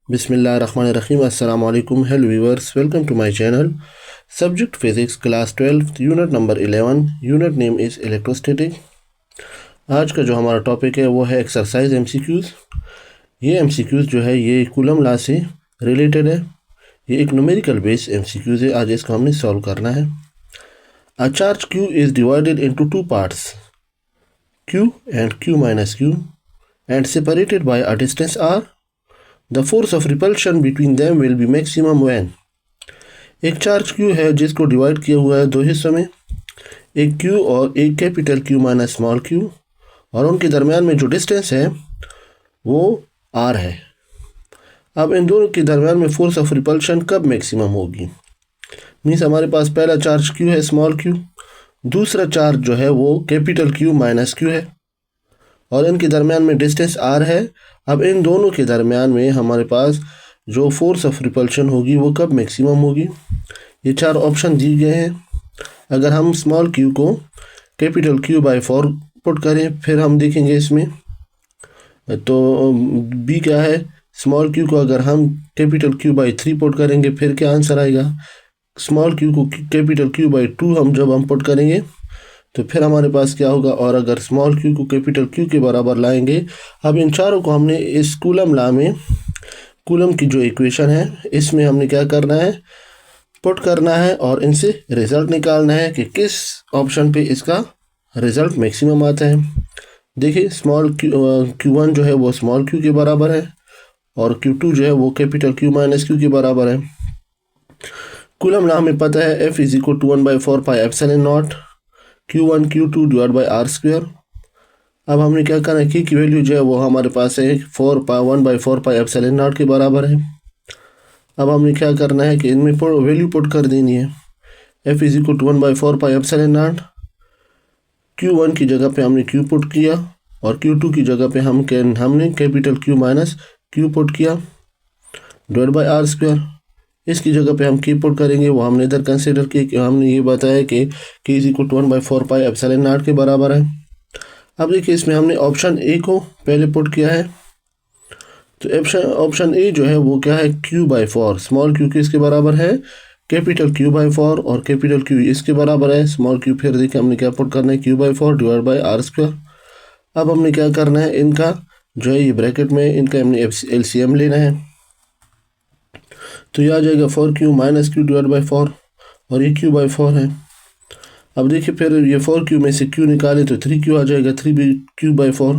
Bismillahirrahmanirrahim. Assalamu alaikum. Hello viewers. Welcome to my channel. Subject Physics Class 12 Unit number 11. Unit name is Electrostatic. आज का जो हमारा topic है वो है एक्सरसाइज एमसीक्यूज़। ये एमसीक्यूज़ जो है ये कूलम लॉ से रिलेटेड है। ये एक न्यूमेरिकल बेस एमसीक्यूज़ है। आज इसको हमने सॉल्व करना है। A charge Q is divided into two parts, Q and Q minus Q, and separated by a distance r. The force of repulsion between them will be maximum when. एक charge Q है जिसको divide किया हुआ है दो हिस्सों में, एक Q और एक capital Q minus small q, और उनके दरमियान में जो डिस्टेंस है वो r है। अब इन दोनों के दरमियान में फोर्स ऑफ रिपल्शन कब मैक्सिमम होगी? मीन्स हमारे पास पहला चार्ज Q है स्मॉल q, दूसरा चार्ज जो है वो कैपिटल Q माइनस q है, और इनके दरमियान में डिस्टेंस r है। अब इन दोनों के दरमियान में हमारे पास जो फोर्स ऑफ रिपल्शन होगी वो कब मैक्सिमम होगी? ये चार ऑप्शन दिए गए हैं। अगर हम स्मॉल q को कैपिटल Q बाई 4 पुट करें फिर हम देखेंगे इसमें तो b क्या है। स्मॉल q को अगर हम कैपिटल Q बाई 3 पुट करेंगे फिर क्या आंसर आएगा। स्मॉल q को कैपिटल Q बाई 2 हम पुट करेंगे तो फिर हमारे पास क्या होगा। और अगर स्मॉल q को कैपिटल Q के बराबर लाएंगे, अब इन चारों को हमने इस कूलम लॉ में, कूलम की जो इक्वेशन है इसमें हमने क्या करना है, पुट करना है और इनसे रिजल्ट निकालना है कि किस ऑप्शन पे इसका रिजल्ट मैक्सिमम आता है। देखिए स्मॉल Q1 जो है वो स्मॉल q के बराबर है और Q2 जो है वो कैपिटल Q माइनस q के बराबर है। कूलम लॉ हमें पता है F is equal to 1/4 pi epsilon not Q1 Q2 divide by r square. अब हमने क्या करना है, की वैल्यू जो है वो हमारे पास है 1/4 पाई एप्सिलॉन नॉट के बराबर है। अब हमने क्या करना है कि इनमें वैल्यू पुट कर देनी है। F is equal to 1/4 pi epsilon not, Q1 की जगह पे हमने Q पुट किया और Q2 की जगह पे हमने capital Q minus Q put किया डिवाइड बाई r स्क्वायर। इसकी जगह पे हम की पुट करेंगे, वो हमने इधर कंसीडर किया कि हमने ये बताया कि k is equal to 1/4 pi epsilon not के बराबर है। अब देखिए इसमें हमने ऑप्शन ए को पहले पुट किया है तो ऑप्शन ए जो है वो क्या है, Q/4। स्मॉल q किसके बराबर है, कैपिटल Q/4, और कैपिटल Q इसके बराबर है स्मॉल q। फिर देखिए हमने क्या पुट करना है, Q/4 divide by r square. अब हमने क्या करना है, इनका जो है ये ब्रैकेट में इनका हमने LCM लेना है तो ये आ जाएगा 4q minus q divide by 4 और ये Q/4 है। अब देखिए फिर ये 4q में से q निकाले तो 3q आ जाएगा, 3q/4।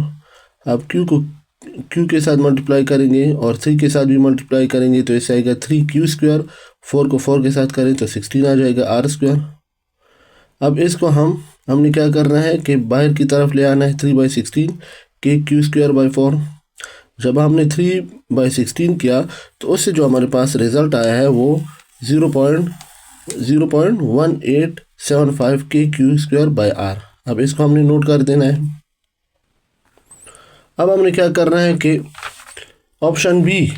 अब q को q के साथ मल्टीप्लाई करेंगे और 3 के साथ भी मल्टीप्लाई करेंगे तो ऐसे आएगा 3q स्क्वायर। 4 को 4 के साथ करें तो 16 आ जाएगा r स्क्वायर। अब इसको हमने क्या करना है कि बाहर की तरफ ले आना है 3/16 के q स्क्वायर बाई 4। जब हमने 3/16 किया तो उससे जो हमारे पास रिजल्ट आया है वो 0.1875 के q स्क्वायर बाई r। अब इसको हमने नोट कर देना है। अब हमने क्या करना है कि ऑप्शन बी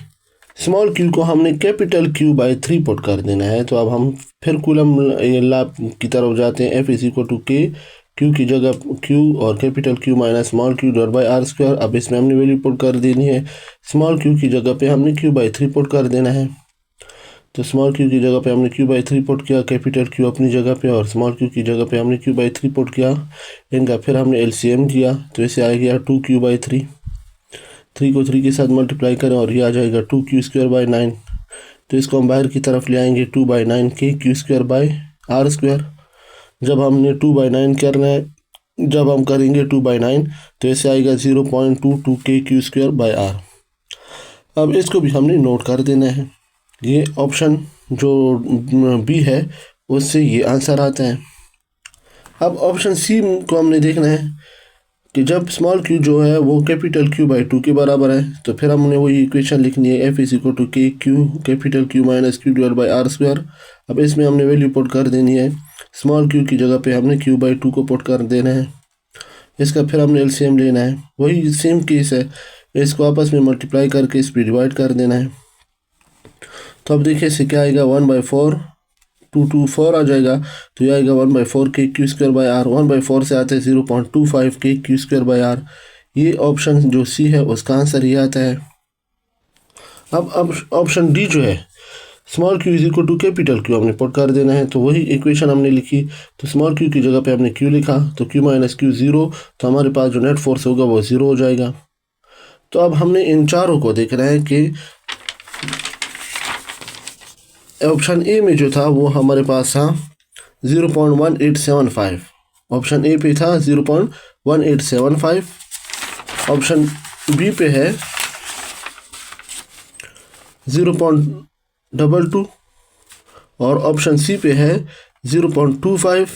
स्मॉल q को हमने कैपिटल Q बाई 3 पुट कर देना है। तो अब हम फिर कूलम लॉ की तरफ जाते हैं। F इज इक्वल टू के Q की जगह Q और capital Q minus small q divide by r square. अब इसमें हमने वैल्यू पुट कर देनी है। स्मॉल q की जगह पे हमने Q/3 पुट कर देना है तो स्मॉल q की जगह पे हमने Q/3 पुट किया, कैपिटल Q अपनी जगह पे और स्मॉल q की जगह पे हमने Q/3 पुट किया। इनका फिर हमने LCM किया तो इसे आ गया 2q/3। 3 को 3 के साथ मल्टीप्लाई करें और ये आ जाएगा 2q स्क्वायर बाई 9। तो इसको हम बाहर की तरफ ले आएंगे 2/9 के q square by r square. जब हमने 2/9 करना है, जब हम करेंगे 2/9 तो ऐसे आएगा 0.22 के q स्क्वायर बाई r। अब इसको भी हमने नोट कर देना है। ये ऑप्शन जो बी है उससे ये आंसर आता है। अब ऑप्शन सी को हमने देखना है कि जब स्मॉल q जो है वो कैपिटल Q/2 के बराबर है तो फिर हमने वही इक्वेशन लिखनी है, F इज इक्वल टू के Q capital Q minus q divide by r square. अब इसमें हमने वैल्यू पुट कर देनी है। स्मॉल q की जगह पे हमने Q/2 को पुट कर देना है। इसका फिर हमने LCM लेना है, वही सेम केस है। इसको आपस में मल्टीप्लाई करके इस पर डिवाइड कर देना है। तो अब देखिए इससे क्या आएगा, 1/4 2 4 आ जाएगा तो ये आएगा 1/4 के q स्क्वायर बाई r। 1/4 से आते हैं 0.25 के q स्क्वायर बाई r। ये ऑप्शन जो सी है उसका आंसर ये आता है। अब ऑप्शन डी जो है small Q is equal to capital Q हमने पुट कर देना है, तो वही इक्वेशन हमने लिखी। तो स्मॉल क्यू की जगह पे हमने क्यू लिखा, तो क्यू माइनस क्यू 0, तो हमारे पास जो नेट फोर्स होगा वो 0 हो जाएगा। तो अब हमने इन चारों को देखना है कि ऑप्शन ए में जो था वो हमारे पास था 0.1875, ऑप्शन ए पे था 0.1875, ऑप्शन बी पे है 0.22 और ऑप्शन सी पे है 0.25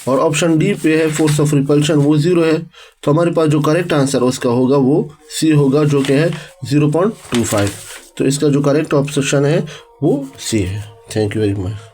और ऑप्शन डी पे है फोर्स ऑफ रिपल्शन वो 0 है। तो हमारे पास जो करेक्ट आंसर उसका होगा वो सी होगा, जो कि है 0.25। तो इसका जो करेक्ट ऑप्शन है वो सी है। Thank you very much.